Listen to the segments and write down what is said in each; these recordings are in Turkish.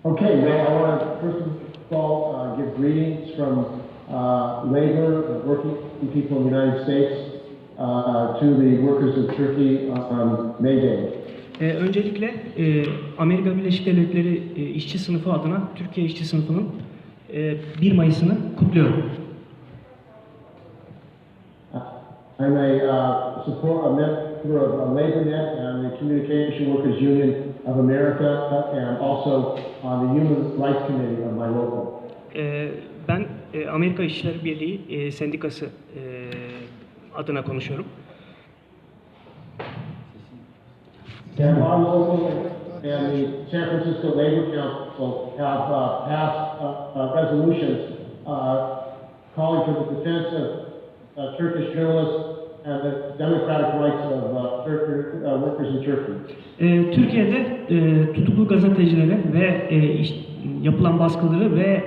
Okay, well, I want to first of all give greetings from labor, working people in the United States to the workers of Turkey on May Day. Öncelikle Amerika Birleşik Devletleri işçi sınıfı adına Türkiye işçi sınıfının 1 Mayıs'ını kutluyorum. I'm a member of LaborNet and the Communication Workers Union of America and also the Human Rights Committee of my local. Ben Amerika İşçiler Birliği Sendikası adına konuşuyorum. And our local and the San Francisco Labor Council have passed resolutions calling for the defense of Turkish journalists and the democratic rights of workers in Turkey. Türkiye'de tutuklu gazetecilere ve yapılan baskıları ve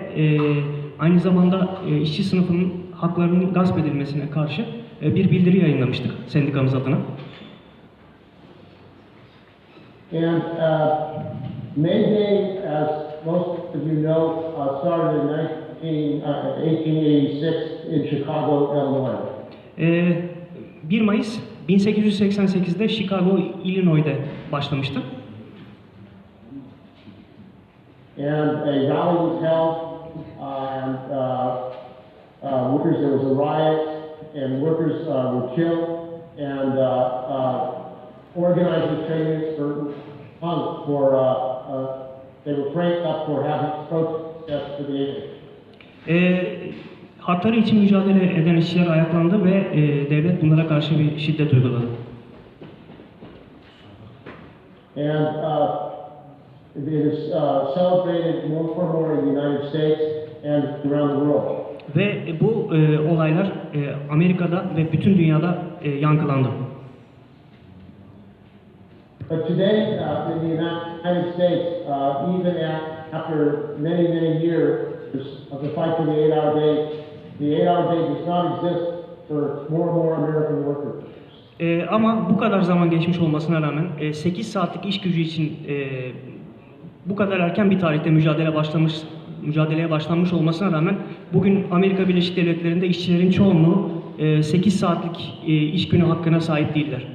aynı zamanda işçi sınıfının haklarının gasp edilmesine karşı bir bildiri yayınlamıştık sendikamız adına. And May Day, as most of you know, started in 1886 in Chicago, Illinois. 1 Mayıs 1888'de Chicago, Illinois'de başlamıştı. And a rally was held, and workers, there was a riot, and workers were killed, and organizing trade unions were hung for, they were framed up for having protests for the Hakları için mücadele eden işçiler ayaklandı ve devlet bunlara karşı bir şiddet uyguladı. And it is celebrated more and more in the United States and around the world. Ve bu olaylar Amerika'da ve bütün dünyada yankılandı. But today in the United States, even after many years of the fight for the 8-hour day, the 8-hour day does not exist for more and more American workers. Ama bu kadar zaman geçmiş olmasına rağmen 8 saatlik iş gücü için bu kadar erken bir tarihte mücadeleye başlanmış olmasına rağmen bugün Amerika Birleşik Devletleri'nde işçilerin çoğunluğu 8 saatlik iş günü hakkına sahip değiller.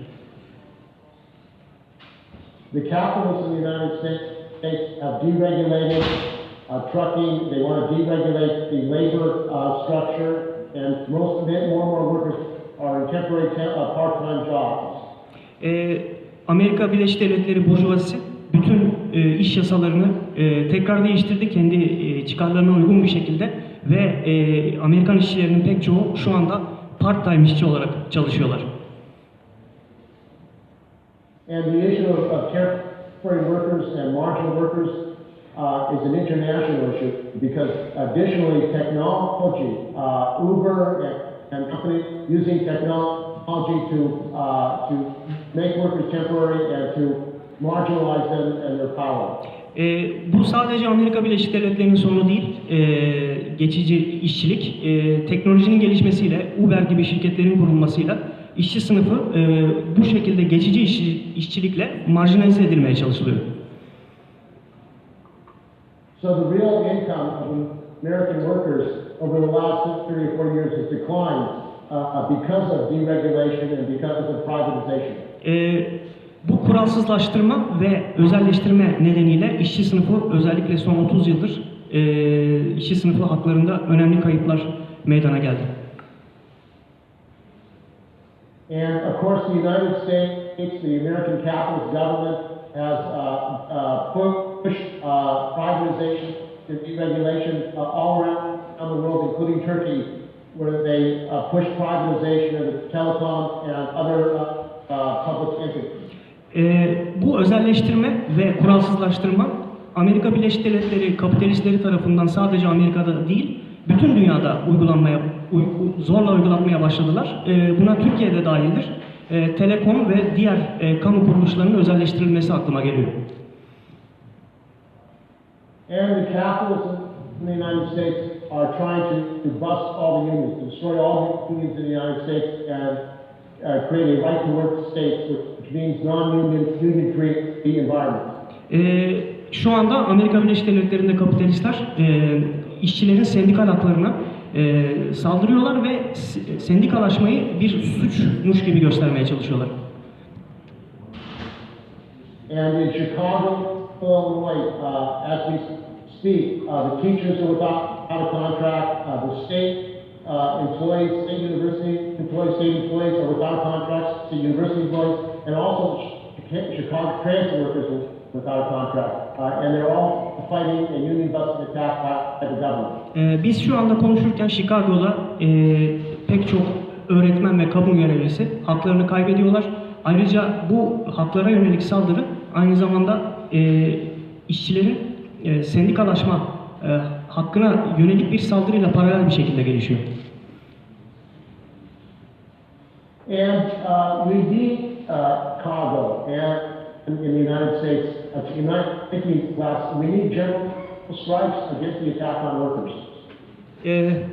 The capitalists in the United States have deregulated trucking. They want to deregulate the labor structure, and more and more workers are in temporary part-time jobs. Amerika Birleşik Devletleri burjuvazisi bütün iş yasalarını tekrar değiştirdi kendi çıkarlarına uygun bir şekilde ve Amerikan işçilerinin pek çoğu şu anda part-time işçi olarak çalışıyorlar. And the issue of temporary workers and marginal workers is an international issue because additionally technology, Uber and companies using technology to make workers temporary and to marginalize them and their power. Bu sadece Amerika Birleşik Devletleri'nin sorunu değil, geçici işçilik, teknolojinin gelişmesiyle, Uber gibi şirketlerin kurulmasıyla işçi sınıfı bu şekilde geçici işçilikle marjinalize edilmeye çalışılıyor. So the real income of American workers over the last 3 or 4 years has declined because of deregulation and because of privatization. Bu kuralsızlaştırma ve özelleştirme nedeniyle işçi sınıfı özellikle son 30 yıldır işçi sınıfı haklarında önemli kayıplar meydana geldi. And of course, the United States, the American capitalist government has pushed privatization and deregulation all around the world, including Turkey, where they push privatization of the telecom and other public entities. Bu özelleştirme ve kuralsızlaştırma Amerika Birleşik Devletleri kapitalistleri tarafından sadece Amerika'da değil, bütün dünyada zorla uygulanmaya başladılar. Buna Türkiye'de dahildir. Telekom ve diğer kamu kuruluşlarının özelleştirilmesi aklıma geliyor. And the capitalists in the United States are trying to bust all the unions, to destroy all the unions in the United States and create a right to work state, which means non-union, union-free environment. Şu anda Amerika Birleşik Devletleri'nde kapitalistler işçilerin sendikal haklarına saldırıyorlar ve sendikalaşmayı bir suçmuş gibi göstermeye çalışıyorlar. And in Chicago, Illinois, as we speak, the teachers are without a contract, the state employees, state university employees, state employees are without contracts, state university employees, and also Chicago transit workers are without a contract. And they're all fighting a union-busted attack by the government. Biz şu anda konuşurken Chicago'da pek çok öğretmen ve kamu görevlisi haklarını kaybediyorlar. Ayrıca bu haklara yönelik saldırı aynı zamanda işçilerin sendikalaşma hakkına yönelik bir saldırıyla paralel bir şekilde gelişiyor. And we need cargo and in the United States, we need general strikes against the attack on workers.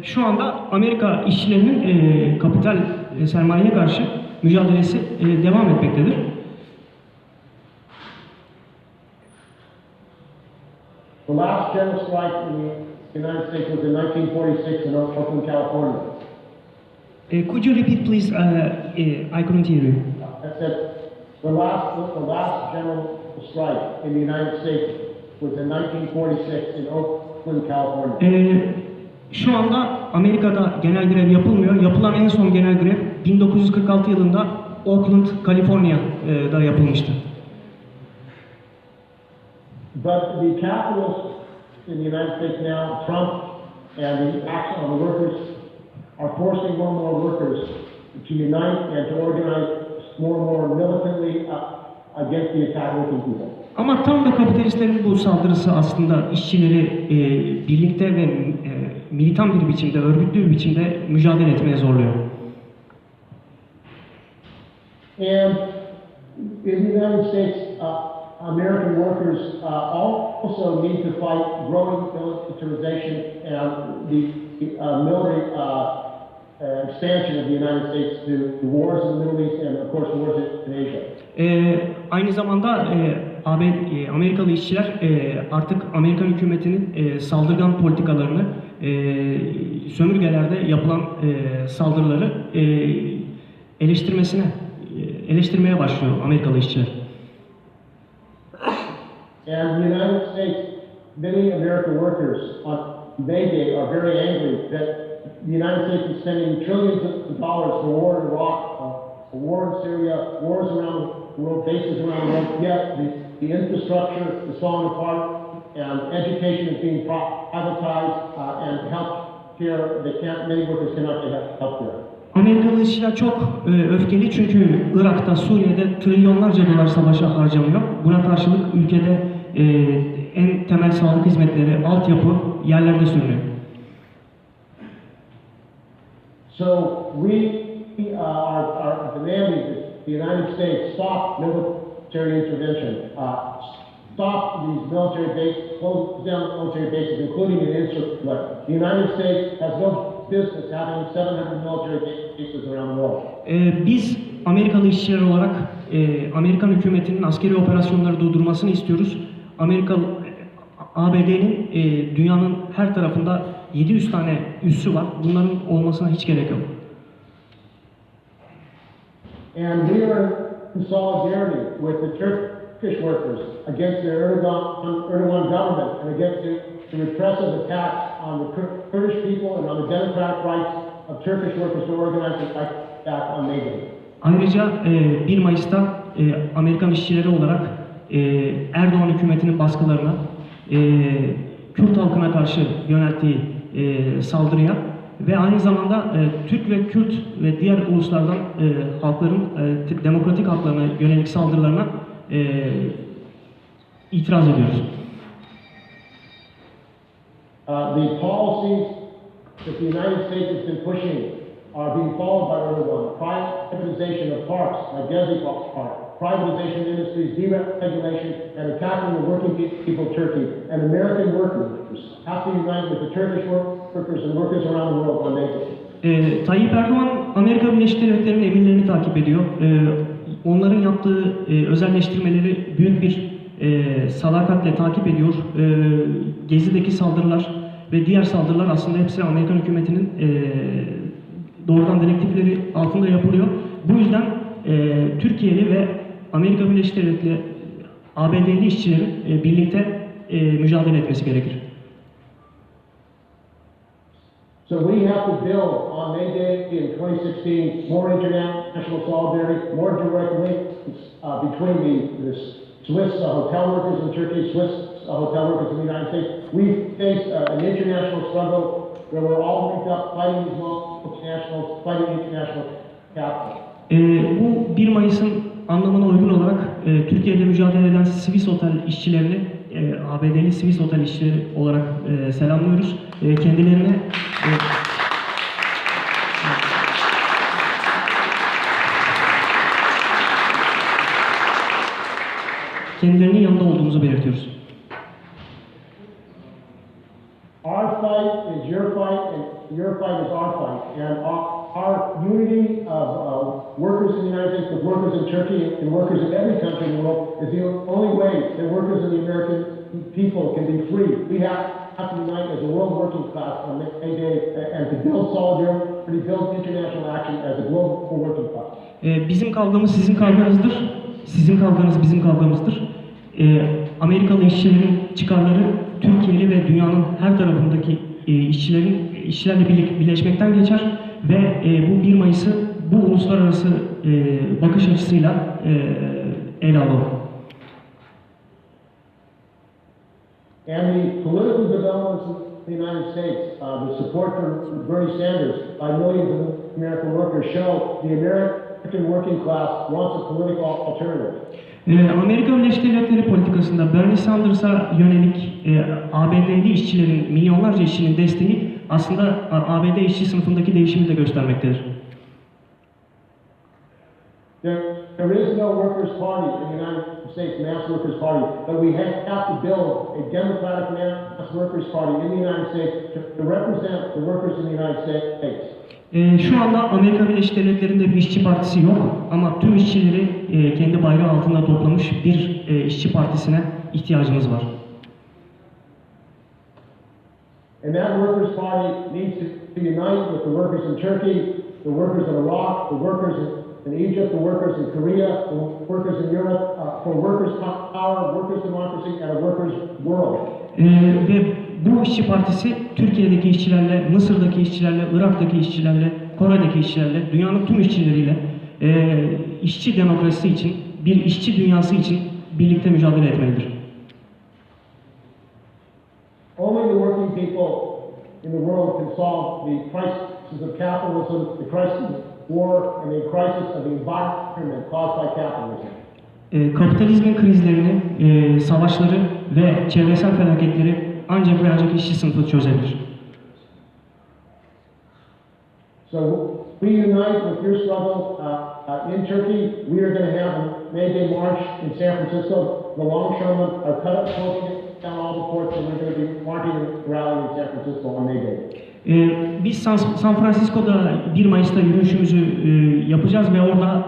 Şu anda Amerika işçilerinin kapital sermayeye karşı mücadelesi devam etmektedir. The last general strike in the United States was in 1946 in Oakland, California. Could you repeat, please? I couldn't hear you. I said the last general strike in the United States was in 1946 in Oakland, California. Şu anda Amerika'da genel grev yapılmıyor. Yapılan en son genel grev 1946 yılında Oakland, Kaliforniya'da yapılmıştı. But the capitalists in the United States now, Trump and the action on the workers are forcing more and more workers to unite and to organize more and more militantly against the attack working people. Ama tam da kapitalistlerin bu saldırısı aslında işçileri birlikte ve militan bir biçimde, örgütlü bir biçimde mücadele etmeye zorluyor. And in the United States, American workers also need to fight growing militarization and the military expansion of the United States to the wars in the Middle East and of course wars in Asia. Aynı zamanda Amerikalı işçiler artık Amerikan hükümetinin saldırgan politikalarını, sömürgelerde yapılan saldırıları eleştirmeye başlıyor Amerikalı işçiler. And the United States, many American workers on May Day are very angry that the United States is spending trillions of dollars for war in Iraq, a war in Syria, wars around the world, bases around the world, yet the infrastructure is falling apart and education is being privatized and health care, many workers cannot get health care. Amerikalı işçiler çok öfkeli çünkü Irak'ta, Suriye'de trilyonlarca dolar savaşa harcanıyor. Buna karşılık ülkede en temel sağlık hizmetleri, altyapı yerlerde sürünüyor. So we are demanding that the United States stop military intervention, stop these military bases, close down military bases, including in Israel. The United States has no business having 700 military bases around the world. Biz Amerikalı işçiler olarak Amerikan hükümetinin askeri operasyonları durdurmasını istiyoruz. ABD'nin dünyanın her tarafında 700 tane üssü var. Bunların olmasına hiç gerek yok. And we are in solidarity with the Turkish workers against the Erdogan government and against the repressive attacks on the Kurdish people and on the democratic rights of Turkish workers to organize and fight back on May Day. Ayrıca 1 Mayıs'ta Amerikan işçileri olarak Erdoğan hükümetinin baskılarına, Kürt halkına karşı yönelttiği saldırıya ve aynı zamanda Türk ve Kürt ve diğer uluslardan halkların demokratik haklarına yönelik saldırılarına itiraz ediyoruz. The policies that the United States has been pushing are being followed by Erdogan. Privatization of parks, like Gezi Park, privatization of industries, deregulation, and attacking the working people of Turkey. And American workers have to unite with the Turkish workers and workers around the world on May. Tayyip Erdoğan, Amerika Birleşik Devletleri'nin emirlerini takip ediyor. Onların yaptığı özelleştirmeleri büyük bir sadakatle takip ediyor. Gezi'deki saldırılar ve diğer saldırılar aslında hepsi Amerikan hükümetinin doğrudan direktifleri altında yapılıyor. Bu yüzden Türkiye'li ve Amerika Birleşik Devletleri ABD'li işçilerin birlikte mücadele etmesi gerekir. So we have to build on May Day in 2016 more international solidarity, more direct links between the Swiss hotel workers in Turkey, Swiss hotel workers in the United States. We face an international struggle where we're all linked up fighting these multinationals, fighting international capital. Bu 1 Mayıs'ın anlamına uygun olarak Türkiye'de mücadele eden Swiss otel işçilerini, ABD'li Swiss otel işçileri olarak selamlıyoruz. Kendilerine kendilerinin yanında olduğumuzu belirtiyoruz. Our fight is your fight, and your fight is our fight. And our unity of workers in the United States with workers in Turkey and workers in every country in the world is the only way that workers in the American people can be free. We have to unite as a world working class on May Day and to build solidarity, build international action as a global working class. Bizim kavgamız sizin kavganızdır. Sizin kavganız bizim kavgamızdır. Amerikalı işçilerin çıkarları Türkiye'li ve dünyanın her tarafındaki işçilerle birleşmekten geçer ve bu 1 Mayıs'ı bu uluslararası bakış açısıyla ele alalım. And the political developments in the United States, the support for Bernie Sanders by millions of American workers show the American working class wants a political alternative. Amerika Birleşik Devletleri politikasında Bernie Sanders'a yönelik ABD'li işçilerin, milyonlarca işçinin desteği aslında ABD işçi sınıfındaki değişimi de göstermektedir. There is no workers' party in the United States, mass workers' party, but we have to build a democratic mass workers' party in the United States to represent the workers in the United States. Şu anda Amerika Birleşik Devletleri'nde bir işçi partisi yok ama tüm işçileri kendi bayrağı altında toplamış bir işçi partisine ihtiyacımız var. And that workers' party needs to unite with the workers in Turkey, the workers in Iraq, the workers in Egypt, the workers in Korea, the workers in Europe, for workers' power, workers' democracy, and a workers' world. Ve bu işçi partisi Türkiye'deki işçilerle, Mısır'daki işçilerle, Irak'taki işçilerle, Kore'deki işçilerle, dünyanın tüm işçileriyle işçi demokrasisi için, bir işçi dünyası için birlikte mücadele etmelidir. Only the working people in the world can solve the crisis of capitalism, the crisis of war, and the crisis of the environment caused by capitalism. Kapitalizmin krizlerini, savaşları ve çevresel felaketleri ancak ve ancak işçi sınıfı çözebilir. So we unite with your struggle in Turkey. We are going to have a May Day march in San Francisco. The longshoremen are cut up closing down all the ports, and we're going to be marching and rallying in San Francisco on May Day. Biz San Francisco'da 1 Mayıs'ta yürüyüşümüzü yapacağız ve orada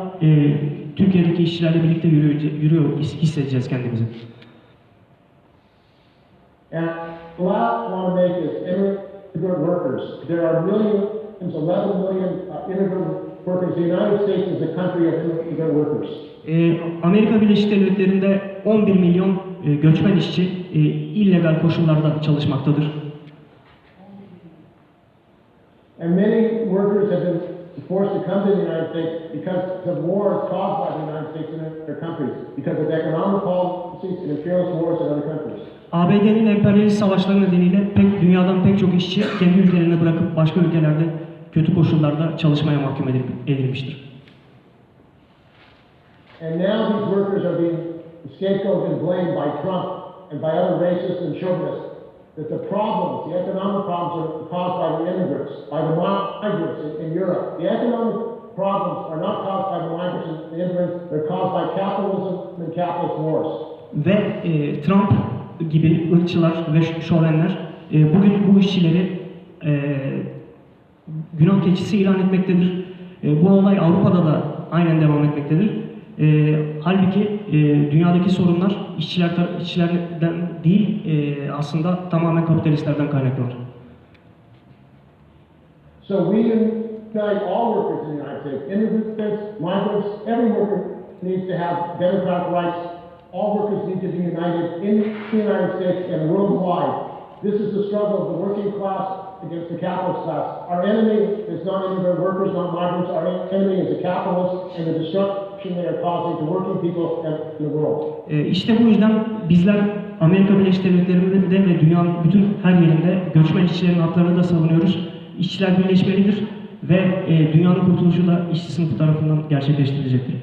Türkiye'deki işçilerle birlikte yürüyor hissedeceğiz kendimizi. And the last I want to make is immigrant workers. There are millions, 11 million immigrant workers. The United States is a country of immigrant workers. Amerika Birleşik Devletleri'nde 11 milyon göçmen işçi illegal koşullarda çalışmaktadır. And many workers have been forced to come to the United States because of wars caused by the United States and their countries, because of economic policies and imperialist wars in other countries. ABD'nin emperyalist savaşları nedeniyle dünyadan pek çok işçi kendi ülkelerini bırakıp başka ülkelerde kötü koşullarda çalışmaya mahkum edilmiştir. And now these workers are being scapegoated and blamed by Trump and by other racists and chauvinists that the problems, the economic problems are caused by the immigrants, by the migrants in Europe. The economic problems are not caused by the migrants and the immigrants, they're caused by capitalism and capitalist wars. Ve Trump gibi ırkçılar ve şovenler bugün bu işçileri günah keçisi ilan etmektedir. Bu olay Avrupa'da da aynen devam etmektedir. Halbuki dünyadaki sorunlar işçilerden değil, aslında tamamen kapitalistlerden kaynaklanır. So we unite all workers in the United States, immigrants, migrants, every worker needs to have democratic rights. All workers need to be united in the United States and worldwide. This is the struggle of the working class against the capitalist class. Our enemy is not immigrant workers, not migrants. Our enemy is the capitalists and the destruction they are causing to working people and the world. İşte bu yüzden bizler Amerika Birleşik Devletleri'nde ve dünyanın bütün her yerinde göçmen işçilerin haklarını da savunuyoruz. İşçiler birleşmelidir ve dünyanın kurtuluşu da işçi sınıfı tarafından gerçekleştirilecektir.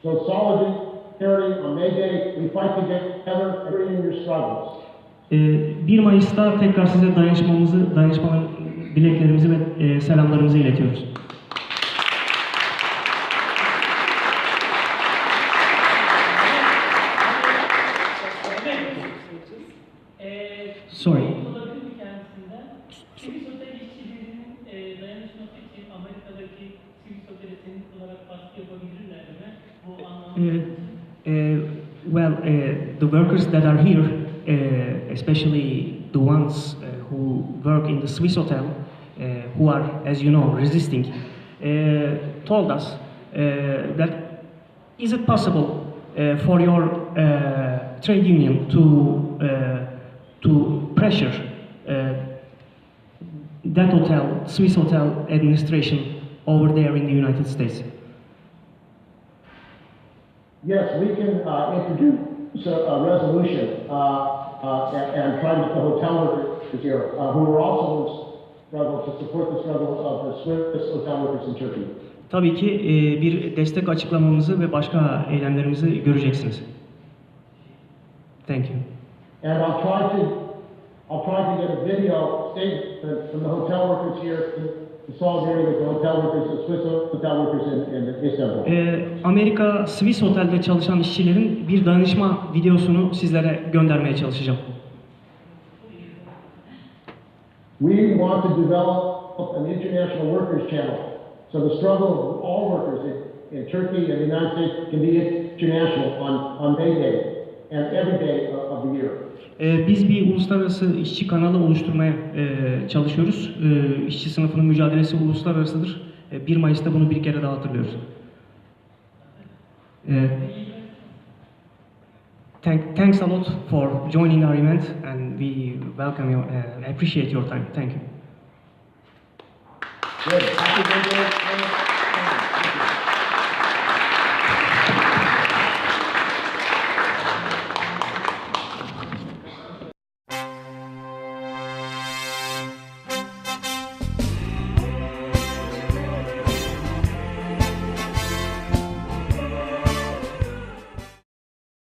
So solidarity on May Day, we fight together every in your struggles. 1 Mayıs'ta tekrar size dayanışmaların dileklerimizi ve selamlarımızı iletiyoruz. Sorry. Sivil sosyal işçilerinin dayanışması için Amerika'daki sivil sosyal senin olarak baskı yapabilirler mi? Bu anlamda. Well, the workers that are here, especially the ones who work in the Swiss hotel, who are, as you know, resisting, told us that is it possible for your trade union to pressure that hotel, Swiss hotel administration over there in the United States? Yes, we can introduce a resolution and try to get the hotel workers here, who are also struggle to support the struggle of the Swiss hotel workers in Turkey. Tabii ki bir destek açıklamamızı ve başka eylemlerimizi göreceksiniz. Thank you. And I'll try to get a video statement from the hotel workers here in solidarity with the hotel workers, the Swiss hotel workers in Istanbul. Amerika Swiss Otel'de çalışan işçilerin bir dayanışma videosunu sizlere göndermeye çalışacağım. We want to develop an international workers channel. So the struggle of all workers in Turkey and the United States can be international on May Day and every day of the year. Biz bir uluslararası işçi kanalı oluşturmaya çalışıyoruz. İşçi sınıfının mücadelesi uluslararasıdır. 1 Mayıs'ta bunu bir kere daha hatırlıyoruz. Thanks a lot for joining our event and we welcome you, appreciate your time. Thank you. Good. Happy May Day. Thank you.